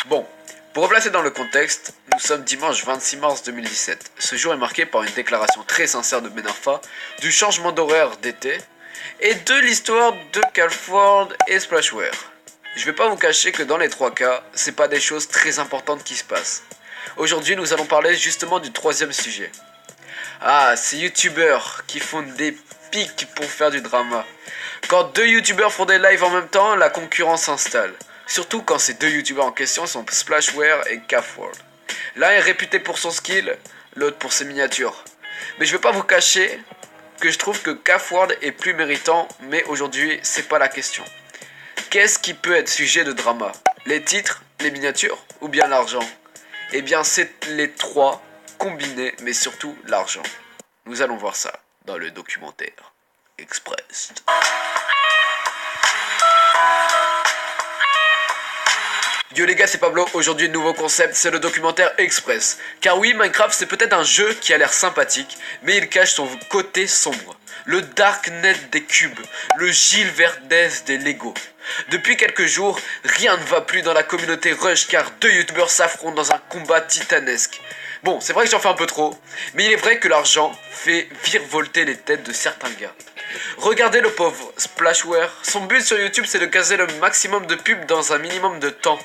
Bon, pour replacer dans le contexte, nous sommes dimanche 26 mars 2017. Ce jour est marqué par une déclaration très sincère de Ben Arfa, du changement d'horaire d'été, et de l'histoire de Calford et Splashware. Je vais pas vous cacher que dans les trois cas, c'est pas des choses très importantes qui se passent. Aujourd'hui, nous allons parler justement du troisième sujet. Ah, ces youtubeurs qui font des pics pour faire du drama. Quand deux youtubeurs font des lives en même temps, la concurrence s'installe. Surtout quand ces deux youtubeurs en question sont Splashware et Calford. L'un est réputé pour son skill, l'autre pour ses miniatures. Mais je vais pas vous cacher que je trouve que Calford est plus méritant, mais aujourd'hui c'est pas la question. Qu'est-ce qui peut être sujet de drama? Les titres, les miniatures ou bien l'argent? Eh bien c'est les trois combinés, mais surtout l'argent. Nous allons voir ça dans le documentaire Express. Yo les gars, c'est Pablo. Aujourd'hui, nouveau concept, c'est le documentaire Express. Car oui, Minecraft c'est peut-être un jeu qui a l'air sympathique, mais il cache son côté sombre. Le Darknet des cubes, le Gilles Verdez des Lego. Depuis quelques jours, rien ne va plus dans la communauté Rush car deux youtubeurs s'affrontent dans un combat titanesque. Bon, c'est vrai que j'en fais un peu trop, mais il est vrai que l'argent fait virevolter les têtes de certains gars. Regardez le pauvre Splashware, son but sur YouTube c'est de caser le maximum de pubs dans un minimum de temps.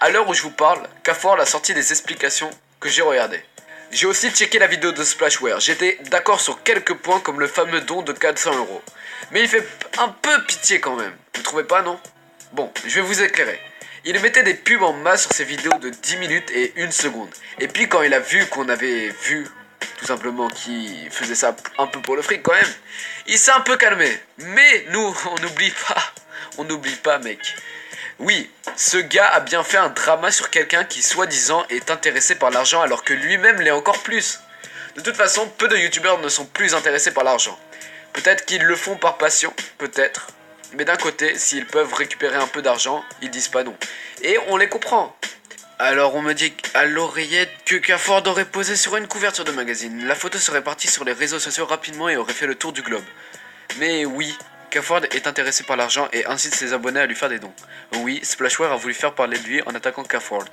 À l'heure où je vous parle, Calford a sorti des explications que j'ai regardées. J'ai aussi checké la vidéo de Splashware, j'étais d'accord sur quelques points comme le fameux don de 400€. Mais il fait un peu pitié quand même, vous trouvez pas non? Bon, je vais vous éclairer. Il mettait des pubs en masse sur ses vidéos de 10 minutes et 1 seconde. Et puis quand il a vu qu'on avait vu tout simplement qu'il faisait ça un peu pour le fric quand même, il s'est un peu calmé. Mais nous, on n'oublie pas mec. Oui, ce gars a bien fait un drama sur quelqu'un qui soi-disant est intéressé par l'argent alors que lui-même l'est encore plus. De toute façon, peu de youtubeurs ne sont plus intéressés par l'argent. Peut-être qu'ils le font par passion, peut-être. Mais d'un côté, s'ils peuvent récupérer un peu d'argent, ils disent pas non. Et on les comprend. Alors on me dit à l'oreillette que Calford aurait posé sur une couverture de magazine. La photo serait partie sur les réseaux sociaux rapidement et aurait fait le tour du globe. Mais oui, Calford est intéressé par l'argent et incite ses abonnés à lui faire des dons. Oui, Splashware a voulu faire parler de lui en attaquant Calford.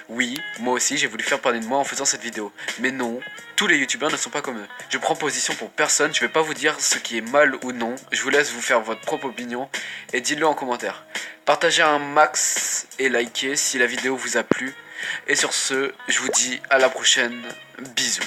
Oui, moi aussi j'ai voulu faire parler de moi en faisant cette vidéo. Mais non, tous les youtubeurs ne sont pas comme eux. Je prends position pour personne, je vais pas vous dire ce qui est mal ou non. Je vous laisse vous faire votre propre opinion et dites-le en commentaire. Partagez un max et likez si la vidéo vous a plu. Et sur ce, je vous dis à la prochaine. Bisous.